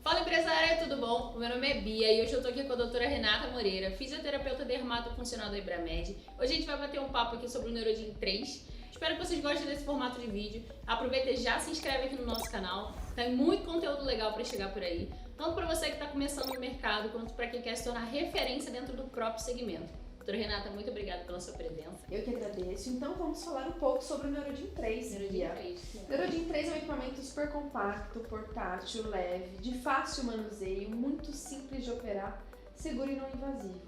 Fala empresária, tudo bom? O meu nome é Bia e hoje eu tô aqui com a doutora Renata Moreira, fisioterapeuta dermatofuncional da Ibramed. Hoje a gente vai bater um papo aqui sobre o Neurodin 3. Espero que vocês gostem desse formato de vídeo. Aproveita e já se inscreve aqui no nosso canal. Tem muito conteúdo legal para chegar por aí. Tanto para você que está começando no mercado, quanto para quem quer se tornar referência dentro do próprio segmento. Doutora Renata, muito obrigada pela sua presença. Eu que agradeço. Então vamos falar um pouco sobre o Neurodin 3. Neurodin 3. Neurodin 3 é um equipamento super compacto, portátil, leve, de fácil manuseio, muito simples de operar, seguro e não invasivo.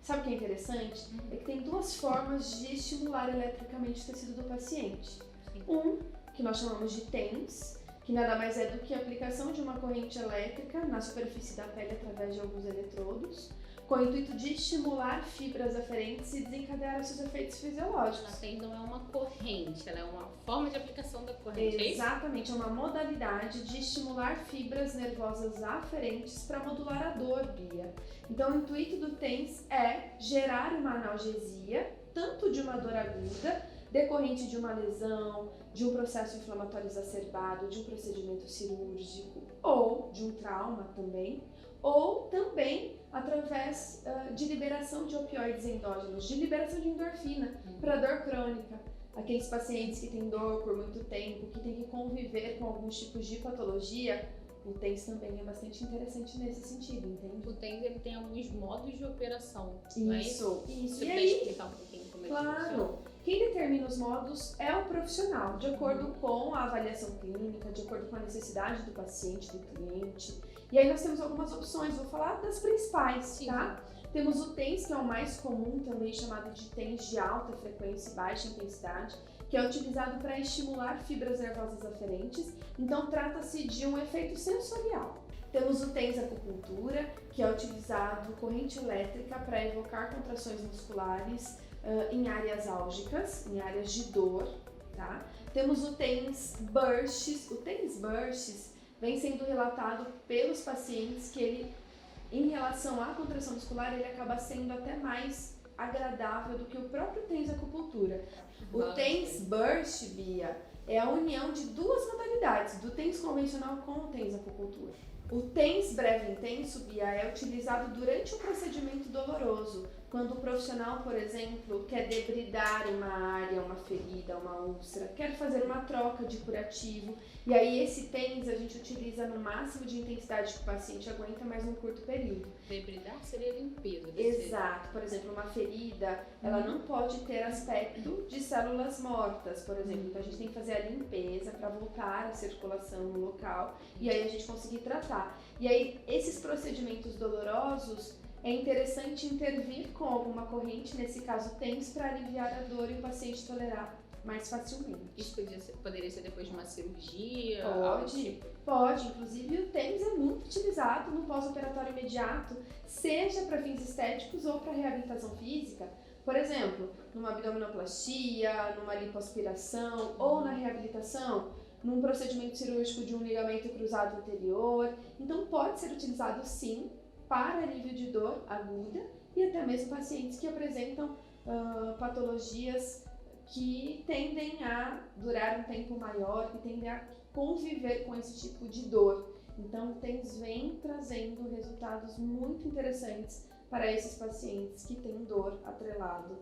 Sabe o que é interessante? É que tem duas formas de estimular eletricamente o tecido do paciente. Um, que nós chamamos de TENS, que nada mais é do que a aplicação de uma corrente elétrica na superfície da pele através de alguns eletrodos, com o intuito de estimular fibras aferentes e desencadear os seus efeitos fisiológicos. A TENS não é uma corrente, ela é uma forma de aplicação da corrente. Exatamente, é uma modalidade de estimular fibras nervosas aferentes para modular a dor, Bia. Então, o intuito do TENS é gerar uma analgesia, tanto de uma dor aguda, decorrente de uma lesão, de um processo inflamatório exacerbado, de um procedimento cirúrgico ou de um trauma também, ou também através de liberação de opioides endógenos, de liberação de endorfina para dor crônica. Aqueles pacientes que têm dor por muito tempo, que têm que conviver com alguns tipos de patologia, o TENS também é bastante interessante nesse sentido, entende? O TENS ele tem alguns modos de operação. Isso. Você E pode aí, explicar um pouquinho como é que funciona? claro, quem determina os modos é o profissional, de acordo com a avaliação clínica, de acordo com a necessidade do paciente, do cliente. E aí nós temos algumas opções, vou falar das principais, Sim. tá? Temos o TENS, que é o mais comum, também chamado de TENS de alta frequência e baixa intensidade, que é utilizado para estimular fibras nervosas aferentes, então trata-se de um efeito sensorial. Temos o TENS acupuntura, que é utilizado corrente elétrica para evocar contrações musculares em áreas álgicas, em áreas de dor, tá? Temos o TENS bursts. O TENS bursts vem sendo relatado pelos pacientes que ele, em relação à contração muscular, ele acaba sendo até mais agradável do que o próprio TENS acupuntura. O TENS burst, Bia, é a união de duas modalidades, do TENS convencional com o TENS acupuntura. O TENS breve intenso, Bia, é utilizado durante um procedimento doloroso, quando o profissional, por exemplo, quer debridar uma área, uma ferida, uma úlcera, quer fazer uma troca de curativo, e aí esse TENS a gente utiliza no máximo de intensidade que o paciente aguenta, mas num curto período. Debridar seria limpeza. Exato. Por exemplo, uma ferida, ela não pode ter aspecto de células mortas, por exemplo. Então a gente tem que fazer a limpeza para voltar a circulação no local e aí a gente conseguir tratar. E aí esses procedimentos dolorosos, é interessante intervir com alguma corrente, nesse caso TENS, para aliviar a dor e o paciente tolerar mais facilmente. Isso poderia ser depois de uma cirurgia? Pode. Inclusive o TENS é muito utilizado no pós-operatório imediato, seja para fins estéticos ou para reabilitação física. Por exemplo, numa abdominoplastia, numa lipoaspiração ou na reabilitação, num procedimento cirúrgico de um ligamento cruzado anterior. Então pode ser utilizado sim para alívio de dor aguda e até mesmo pacientes que apresentam patologias que tendem a durar um tempo maior, que tendem a conviver com esse tipo de dor. Então, o TENS vem trazendo resultados muito interessantes para esses pacientes que têm dor atrelado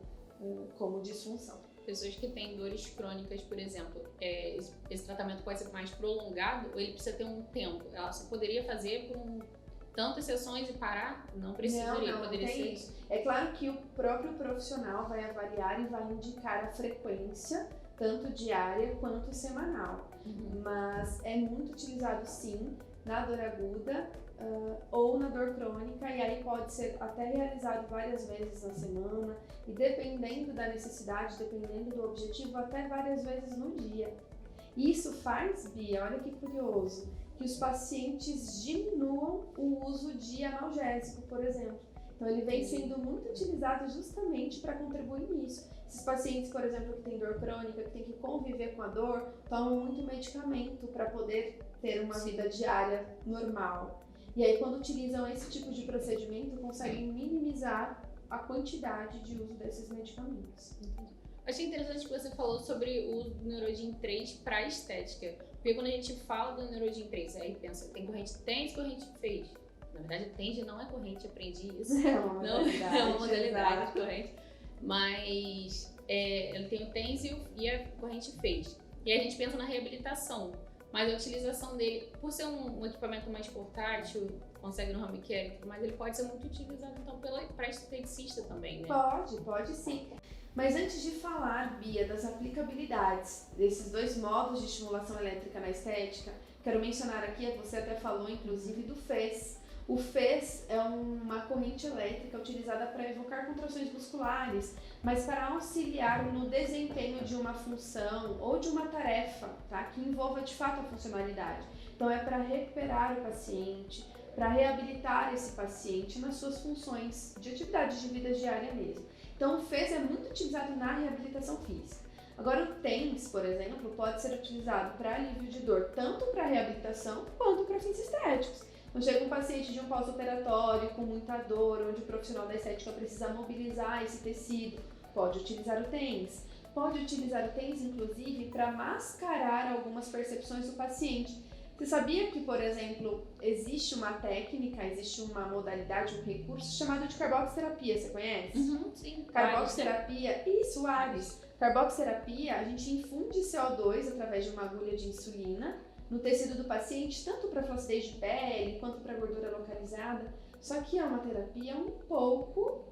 como disfunção. Pessoas que têm dores crônicas, por exemplo, esse tratamento pode ser mais prolongado ou ele precisa ter um tempo? Ela só poderia fazer por tantas sessões e parar? Não precisaria, não poderia tem ser isso. É claro que o próprio profissional vai avaliar e vai indicar a frequência, tanto diária quanto semanal. Mas é muito utilizado sim na dor aguda ou na dor crônica, e aí pode ser até realizado várias vezes na semana e dependendo da necessidade, dependendo do objetivo, até várias vezes no dia. Isso faz, Bia, olha que curioso, que os pacientes diminuam o uso de analgésico, por exemplo. Então ele vem sendo muito utilizado justamente para contribuir nisso. Esses pacientes, por exemplo, que têm dor crônica, que têm que conviver com a dor, tomam muito medicamento para poder ter uma vida diária normal. E aí quando utilizam esse tipo de procedimento, conseguem minimizar a quantidade de uso desses medicamentos. Achei interessante que você falou sobre o uso do Neurodin 3 para estética, Porque quando a gente fala do Neurodin 3, aí pensa, tem corrente TENS, corrente FES. Na verdade, TENS não é corrente, aprendi isso. É uma modalidade. Não é uma modalidade exato. de corrente. Mas ele tem o TENS e a corrente FES. E aí a gente pensa na reabilitação. Mas a utilização dele, por ser um equipamento mais portátil, consegue no home care e tudo mais, ele pode ser muito utilizado então para esteticista também, né? Pode sim. Mas antes de falar, Bia, das aplicabilidades desses dois modos de estimulação elétrica na estética, quero mencionar aqui, você até falou inclusive do FES. O FES é uma corrente elétrica utilizada para evocar contrações musculares, mas para auxiliar no desempenho de uma função ou de uma tarefa, tá? Que envolva de fato a funcionalidade. Então é para recuperar o paciente, para reabilitar esse paciente nas suas funções de atividade de vida diária mesmo. Então o FES é muito utilizado na reabilitação física. Agora o TENS, por exemplo, pode ser utilizado para alívio de dor, tanto para reabilitação quanto para fins estéticos. Então chega um paciente de um pós-operatório com muita dor, onde o profissional da estética precisa mobilizar esse tecido, pode utilizar o TENS. Pode utilizar o TENS, inclusive, para mascarar algumas percepções do paciente. Você sabia que, por exemplo, existe uma técnica, existe uma modalidade, um recurso chamado de carboxiterapia, você conhece? Sim. Carboxiterapia, isso, Ares. Carboxiterapia, a gente infunde CO2 através de uma agulha de insulina no tecido do paciente, tanto para flacidez de pele quanto para gordura localizada. Só que é uma terapia um pouco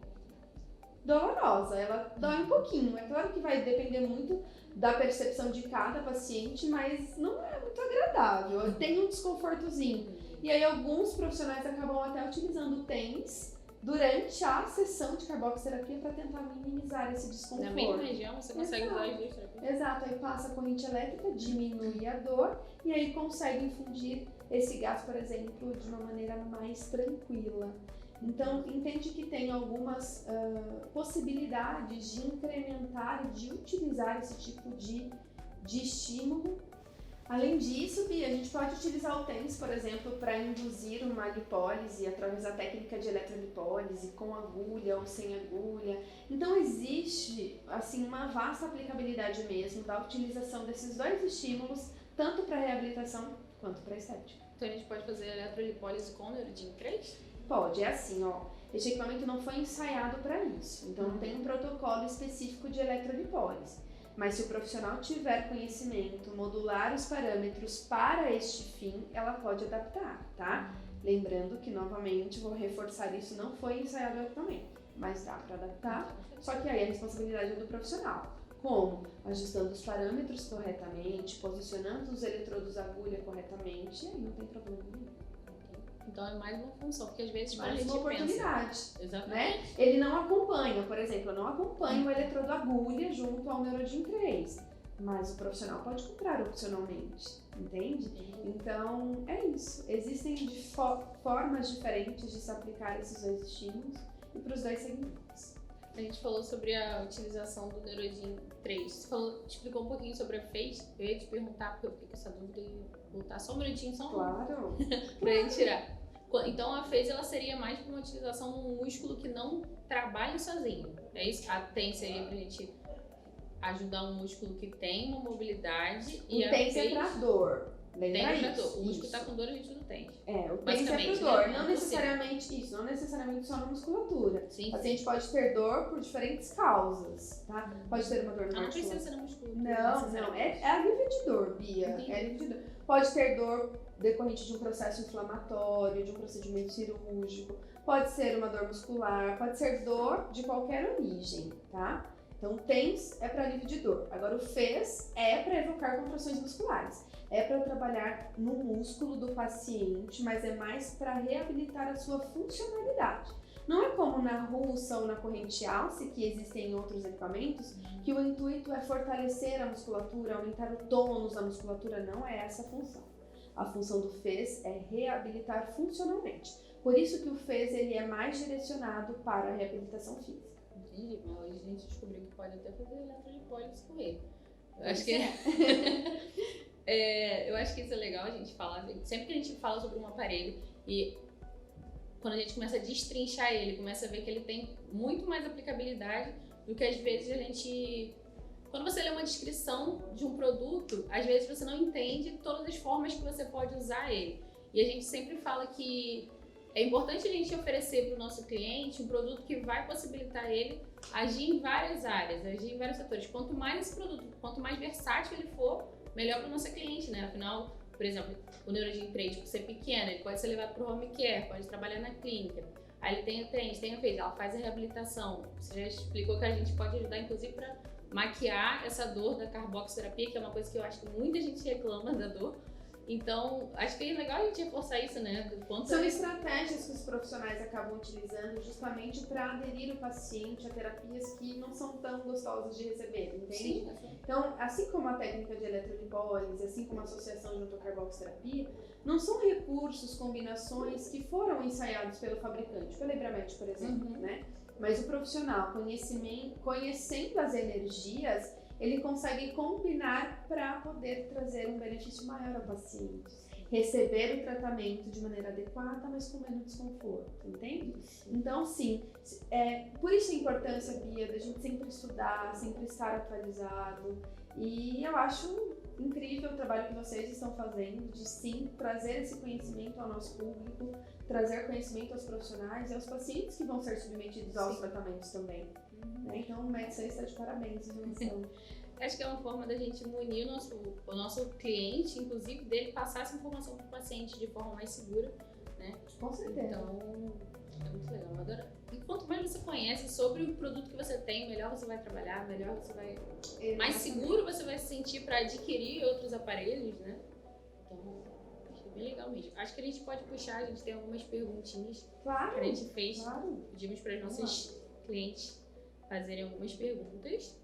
dolorosa, ela dói um pouquinho. É claro que vai depender muito da percepção de cada paciente, mas não é muito agradável, tem um desconfortozinho. E aí alguns profissionais acabam até utilizando o TENS durante a sessão de carboxiterapia para tentar minimizar esse desconforto. Na mesma região você consegue usar as duas terapias. Exato, aí passa a corrente elétrica, diminui a dor e aí consegue infundir esse gás, por exemplo, de uma maneira mais tranquila. Então, entende que tem algumas possibilidades de incrementar e de utilizar esse tipo de estímulo. Além disso, Bia, a gente pode utilizar o TENS, por exemplo, para induzir uma lipólise através da técnica de eletrolipólise, com agulha ou sem agulha. Então, existe assim, uma vasta aplicabilidade mesmo da utilização desses dois estímulos, tanto para reabilitação quanto para estética. Então, a gente pode fazer eletrolipólise com Neurodin 3? Pode, é assim, ó. Este equipamento não foi ensaiado para isso, então não tem um protocolo específico de eletrolipólise. Mas se o profissional tiver conhecimento, modular os parâmetros para este fim, ela pode adaptar, tá? Lembrando que, novamente, vou reforçar isso, não foi ensaiado o equipamento, mas dá para adaptar, só que aí a responsabilidade é do profissional. Como? Ajustando os parâmetros corretamente, posicionando os eletrodos agulha corretamente, e aí não tem problema nenhum. Então é mais uma função, porque às vezes quando a Mais gente uma oportunidade. pensa... Exatamente. Né? Ele não acompanha, por exemplo, eu não acompanho o eletrodo agulha junto ao Neurodin 3, mas o profissional pode comprar opcionalmente, entende? Então é isso. Existem formas diferentes de se aplicar esses dois estímulos e para os dois segmentos. A gente falou sobre a utilização do Neurodin 3. Você explicou um pouquinho sobre a FES. Eu ia te perguntar, porque eu fiquei com essa dúvida e voltar só um minutinho, só um Claro. pra gente tirar. Então a FES ela seria mais para uma utilização de um músculo que não trabalha sozinho. É isso? A TENS seria pra gente ajudar um músculo que tem uma mobilidade e a TENS FES é pra dor. Lembra tem pra isso? dor. O músculo Isso. tá com dor, a gente não tem. É, o TENS é Basicamente, pra dor. né? Não necessariamente isso, não necessariamente só na musculatura. Sim. O paciente pode ter dor por diferentes causas, tá? Pode ter uma dor Ah, não muscular. precisa ser na musculatura. Não, é alívio de dor, Bia. Entendi. É alívio de dor. Pode ter dor decorrente de um processo inflamatório, de um procedimento cirúrgico, pode ser uma dor muscular, pode ser dor de qualquer origem, tá? Então, TENS é para alívio de dor. Agora, o FES é para evocar contrações musculares. É para trabalhar no músculo do paciente, mas é mais para reabilitar a sua funcionalidade. Não é como na russa ou na corrente alce, que existem em outros equipamentos, que o intuito é fortalecer a musculatura, aumentar o tônus da musculatura. Não é essa a função. A função do FES é reabilitar funcionalmente. Por isso que o FES ele é mais direcionado para a reabilitação física. Entendi, mas hoje a gente descobriu que pode até fazer eletrolipólise com ele. Eu acho que eu acho que isso é legal a gente falar. Sempre que a gente fala sobre um aparelho e quando a gente começa a destrinchar ele, começa a ver que ele tem muito mais aplicabilidade do que às vezes a gente quando você lê uma descrição de um produto, às vezes você não entende todas as formas que você pode usar ele. E a gente sempre fala que é importante a gente oferecer para o nosso cliente um produto que vai possibilitar ele agir em várias áreas, agir em vários setores. Quanto mais esse produto, quanto mais versátil ele for, melhor para o nosso cliente, né? Afinal, por exemplo, o NeuroGym 3, por ser pequeno, ele pode ser levado para o home care, pode trabalhar na clínica. Aí ele tem o trend, tem a vez, ela faz a reabilitação. Você já explicou que a gente pode ajudar, inclusive, para maquiar essa dor da carboxoterapia, que é uma coisa que eu acho que muita gente reclama da dor. Então, acho que é legal a gente reforçar isso, né? Do quanto São estratégias que os profissionais acabam utilizando justamente para aderir o paciente a terapias que não são tão gostosas de receber, entende? Sim. Então, assim como a técnica de eletrolipólise, assim como a associação junto à carboxoterapia, não são recursos, combinações que foram ensaiados pelo fabricante, pela Ibramed, por exemplo, né? Mas o profissional, conhecendo as energias, ele consegue combinar para poder trazer um benefício maior ao paciente. Receber o tratamento de maneira adequada, mas com menos desconforto, entende? Então, sim, por isso a importância, Bia, da gente sempre estudar, sempre estar atualizado. E eu acho incrível o trabalho que vocês estão fazendo de, sim, trazer esse conhecimento ao nosso público, trazer conhecimento aos profissionais e aos pacientes que vão ser submetidos aos tratamentos também. Então, o Medicine está de parabéns em relação. Acho que é uma forma da gente unir o nosso cliente, inclusive dele passar essa informação para o paciente de forma mais segura, né? Com certeza. Então, é muito legal. Eu adoro. E quanto mais você conhece sobre o produto que você tem, melhor você vai trabalhar, melhor você vai... mais seguro você vai se sentir para adquirir outros aparelhos, né? Então, acho que é bem legal mesmo. Acho que a gente pode puxar, a gente tem algumas perguntinhas que a gente fez. Pedimos para os nossos clientes fazerem algumas perguntas.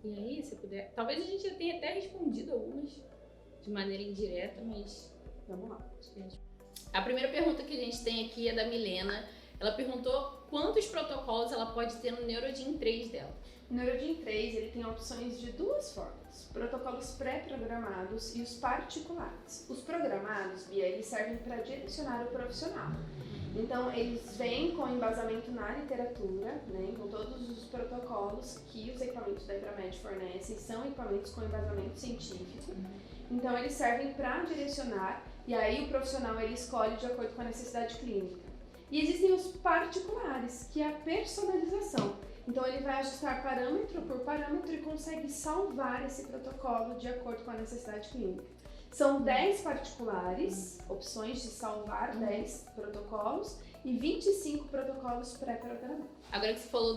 E aí, se puder... Talvez a gente já tenha até respondido algumas de maneira indireta, mas vamos lá. A primeira pergunta que a gente tem aqui é da Milena. Ela perguntou quantos protocolos ela pode ter no NeuroGym 3 dela. O NeuroGym 3 ele tem opções de duas formas: protocolos pré-programados e os particulares. Os programados, Bia, eles servem para direcionar o profissional. Então, eles vêm com embasamento na literatura, né, com todos os protocolos que os equipamentos da Ibramed fornecem, são equipamentos com embasamento científico. Então, eles servem para direcionar, e aí o profissional ele escolhe de acordo com a necessidade clínica. E existem os particulares, que é a personalização. Então, ele vai ajustar parâmetro por parâmetro e consegue salvar esse protocolo de acordo com a necessidade clínica. São 10 particulares, opções de salvar 10 protocolos e 25 protocolos pré-programados. Agora que você falou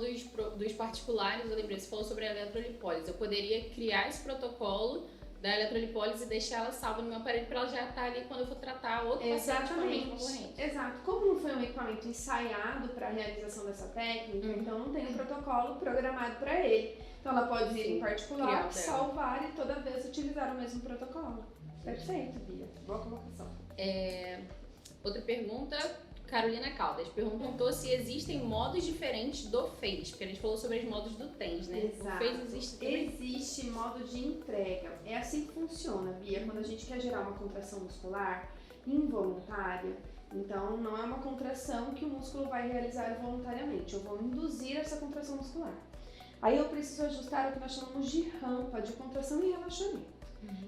dos particulares, eu lembrei, você falou sobre a eletrolipólise. Eu poderia criar esse protocolo da eletrolipólise e deixar ela salva no meu aparelho para ela já estar ali quando eu for tratar outro paciente concorrente. Exato. Como não foi um equipamento ensaiado para a realização dessa técnica, então não tem um protocolo programado para ele. Então ela pode ir em particular, salvar e toda vez utilizar o mesmo protocolo. Perfeito, Bia. Boa colocação. Outra pergunta, Carolina Caldas perguntou se existem modos diferentes do FACE, porque a gente falou sobre os modos do TENS, né? Exato. O FACE existe também? Existe modo de entrega. É assim que funciona, Bia. Quando a gente quer gerar uma contração muscular involuntária, então não é uma contração que o músculo vai realizar voluntariamente. Eu vou induzir essa contração muscular. Aí eu preciso ajustar o que nós chamamos de rampa de contração e relaxamento.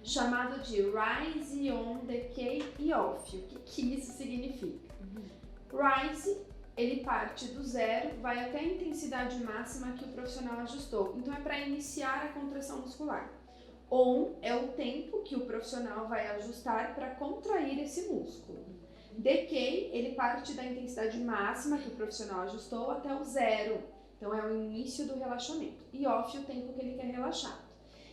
Chamado de Rise, On, Decay e Off. O que isso significa? Rise, ele parte do zero, vai até a intensidade máxima que o profissional ajustou. Então é para iniciar a contração muscular. On é o tempo que o profissional vai ajustar para contrair esse músculo. Decay, ele parte da intensidade máxima que o profissional ajustou até o zero. Então é o início do relaxamento. E Off, o tempo que ele quer relaxar.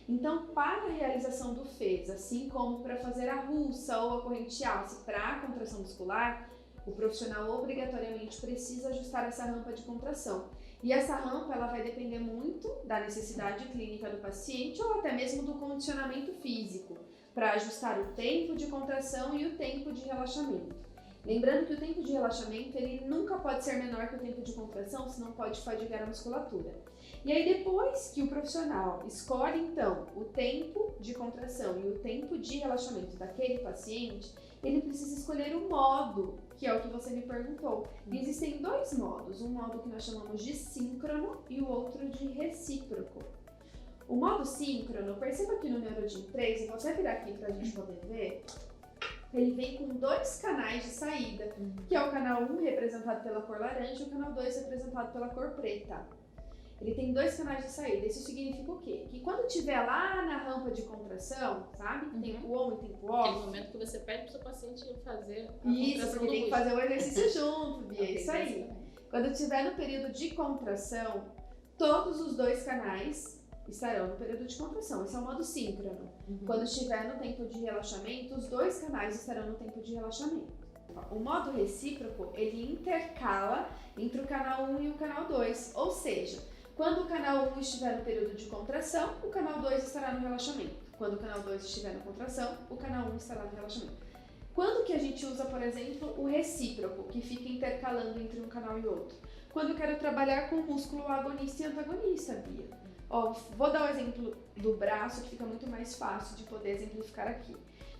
Então, para a realização do FES, assim como para fazer a russa ou a corrente alça para a contração muscular, o profissional obrigatoriamente precisa ajustar essa rampa de contração. E essa rampa ela vai depender muito da necessidade clínica do paciente ou até mesmo do condicionamento físico, para ajustar o tempo de contração e o tempo de relaxamento. Lembrando que o tempo de relaxamento ele nunca pode ser menor que o tempo de contração, senão pode fadigar a musculatura. E aí depois que o profissional escolhe então o tempo de contração e o tempo de relaxamento daquele paciente, ele precisa escolher o modo, que é o que você me perguntou. E existem dois modos, um modo que nós chamamos de síncrono e o outro de recíproco. O modo síncrono, perceba que no Neurodin 3, eu vou até virar aqui pra gente poder ver, ele vem com 2 canais de saída, que é o canal 1 representado pela cor laranja e o canal 2 representado pela cor preta. Ele tem 2 canais de saída. Isso significa o quê? Que quando estiver lá na rampa de contração, sabe? Tempo on e tempo off. Aquele momento que você pede pro seu paciente fazer a Isso, contração porque do tem que músculo. fazer o exercício junto, Bia. Ok, Isso aí. exatamente. Quando estiver no período de contração, todos os 2 canais estarão no período de contração. Esse é o modo síncrono. Quando estiver no tempo de relaxamento, os 2 canais estarão no tempo de relaxamento. O modo recíproco, ele intercala entre o canal 1 e o canal 2, ou seja, quando o canal 1 estiver no período de contração, o canal 2 estará no relaxamento. Quando o canal 2 estiver na contração, o canal 1 estará no relaxamento. Quando que a gente usa, por exemplo, o recíproco, que fica intercalando entre um canal e outro? Quando eu quero trabalhar com o músculo agonista e antagonista, Bia. Ó, vou dar o exemplo do braço, que fica muito mais fácil de poder exemplificar aqui.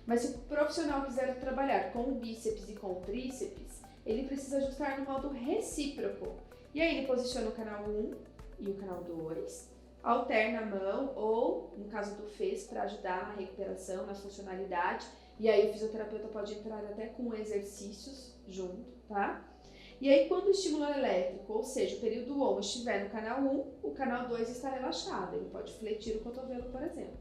Mas se o profissional quiser trabalhar com o bíceps e com o tríceps, ele precisa ajustar no modo recíproco. E aí ele posiciona o canal 1 e o canal 2, alterna a mão ou, no caso do fez, para ajudar na recuperação, na funcionalidade. E aí o fisioterapeuta pode entrar até com exercícios junto, tá? E aí quando o estímulo elétrico, ou seja, o período on estiver no canal 1, o canal 2 está relaxado. Ele pode fletir o cotovelo, por exemplo.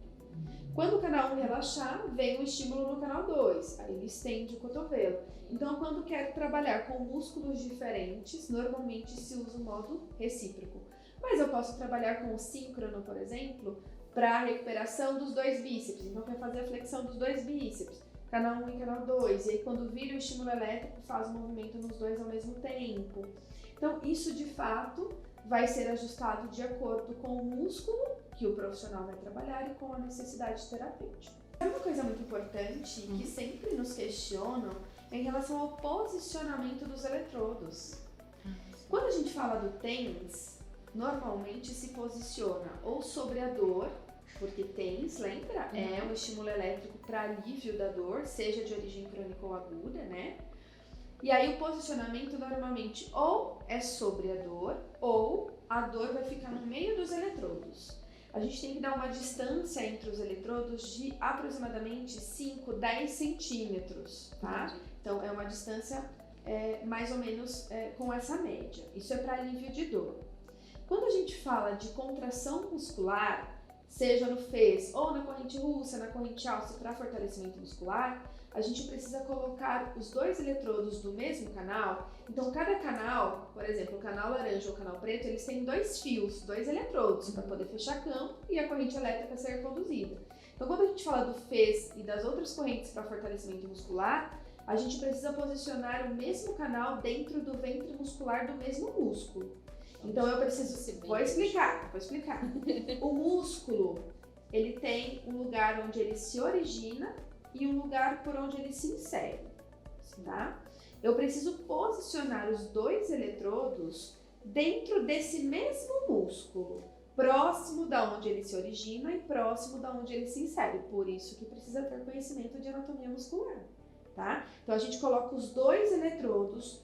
Quando o canal 1 relaxar, vem o estímulo no canal 2, aí ele estende o cotovelo. Então, quando quer trabalhar com músculos diferentes, normalmente se usa o modo recíproco. Mas eu posso trabalhar com o síncrono, por exemplo, para a recuperação dos 2 bíceps. Então, quer fazer a flexão dos 2 bíceps, canal 1 e canal 2. E aí, quando vira o estímulo elétrico, faz o movimento nos 2 ao mesmo tempo. Então, isso de fato vai ser ajustado de acordo com o músculo que o profissional vai trabalhar e com a necessidade terapêutica. Uma coisa muito importante que sempre nos questionam é em relação ao posicionamento dos eletrodos. Quando a gente fala do TENS, normalmente se posiciona ou sobre a dor, porque TENS, lembra? É um estímulo elétrico para alívio da dor, seja de origem crônica ou aguda, né? E aí o posicionamento normalmente ou é sobre a dor, ou a dor vai ficar no meio dos eletrodos. A gente tem que dar uma distância entre os eletrodos de aproximadamente 5, 10 centímetros, tá? Então é uma distância mais ou menos com essa média. Isso é para alívio de dor. Quando a gente fala de contração muscular, seja no fez ou na corrente russa, na corrente alça para fortalecimento muscular, a gente precisa colocar os 2 eletrodos do mesmo canal. Então, cada canal, por exemplo, o canal laranja ou o canal preto, eles têm 2 fios, 2 eletrodos para poder fechar campo e a corrente elétrica ser conduzida. Então, quando a gente fala do fez e das outras correntes para fortalecimento muscular, a gente precisa posicionar o mesmo canal dentro do ventre muscular do mesmo músculo. Então, eu preciso... Vou explicar. O músculo, ele tem um lugar onde ele se origina e um lugar por onde ele se insere, tá? Eu preciso posicionar os 2 eletrodos dentro desse mesmo músculo, próximo da onde ele se origina e próximo da onde ele se insere. Por isso que precisa ter conhecimento de anatomia muscular, tá? Então a gente coloca os 2 eletrodos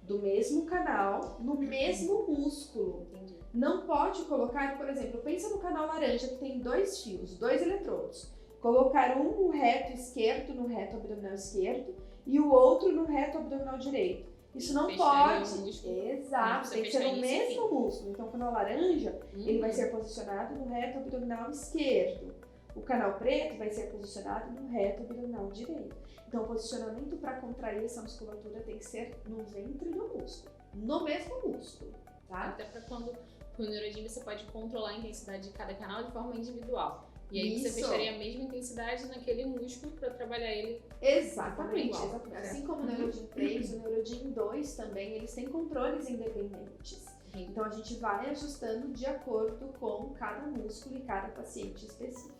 do mesmo canal no mesmo músculo. Não pode colocar, por exemplo, pensa no canal laranja que tem 2 fios, 2 eletrodos. Colocar um no reto esquerdo, no reto abdominal esquerdo, e o outro no reto abdominal direito. Isso não pode. Exato, tem que ser no mesmo músculo. Então, o canal laranja, ele vai ser posicionado no reto abdominal esquerdo. O canal preto vai ser posicionado no reto abdominal direito. Então, o posicionamento para contrair essa musculatura tem que ser no ventre do músculo, no mesmo músculo, tá? Até para quando o Neurodin você pode controlar a intensidade de cada canal de forma individual. E aí você fecharia a mesma intensidade naquele músculo para trabalhar ele. Exatamente. Assim como o Neurodin 3, o Neurodin 2 também, eles têm controles independentes. Então a gente vai ajustando de acordo com cada músculo e cada paciente específico.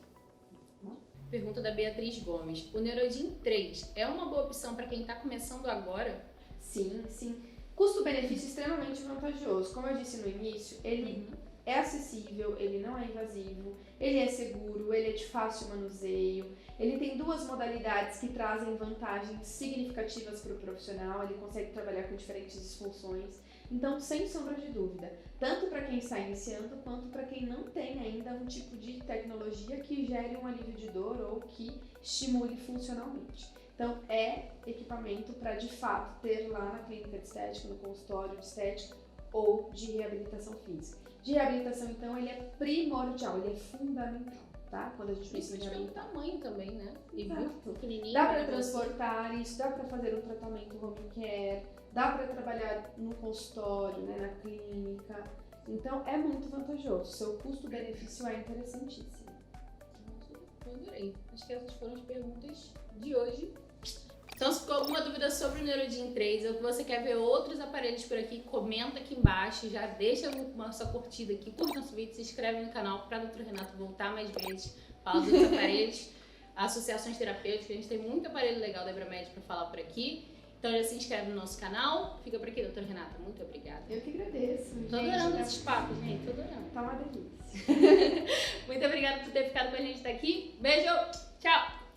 Pergunta da Beatriz Gomes. O Neurodin 3 é uma boa opção para quem está começando agora? Sim, sim. Custo-benefício extremamente vantajoso. Como eu disse no início, ele é acessível, ele não é invasivo, ele é seguro, ele é de fácil manuseio, ele tem 2 modalidades que trazem vantagens significativas para o profissional, ele consegue trabalhar com diferentes disfunções. Então, sem sombra de dúvida, tanto para quem está iniciando quanto para quem não tem ainda um tipo de tecnologia que gere um alívio de dor ou que estimule funcionalmente. Então, é equipamento para de fato ter lá na clínica de estética, no consultório de estética ou de reabilitação física. De reabilitação, então, ele é primordial, ele é fundamental, tá? Quando a gente pensa em Principalmente pelo tamanho também, né? E Exato. pequenininho. Dá para transportar isso, dá para fazer um tratamento home care, dá para trabalhar no consultório, né, na clínica. Então é muito vantajoso. Seu custo-benefício é interessantíssimo. Eu adorei. Acho que essas foram as perguntas de hoje. Então, se ficou alguma dúvida sobre o Neurodin 3 ou que você quer ver outros aparelhos por aqui, comenta aqui embaixo, já deixa uma sua curtida aqui, curta nosso vídeo, se inscreve no canal para o Dr. Renato voltar mais vezes, falar dos aparelhos, associações terapêuticas, a gente tem muito aparelho legal da Ibramed para falar por aqui. Então já se inscreve no nosso canal. Fica por aqui, doutora Renata. Muito obrigada. Eu que agradeço. Tô adorando esses papos, gente. Tô adorando. Tá uma delícia. Muito obrigada por ter ficado com a gente até aqui. Beijo. Tchau.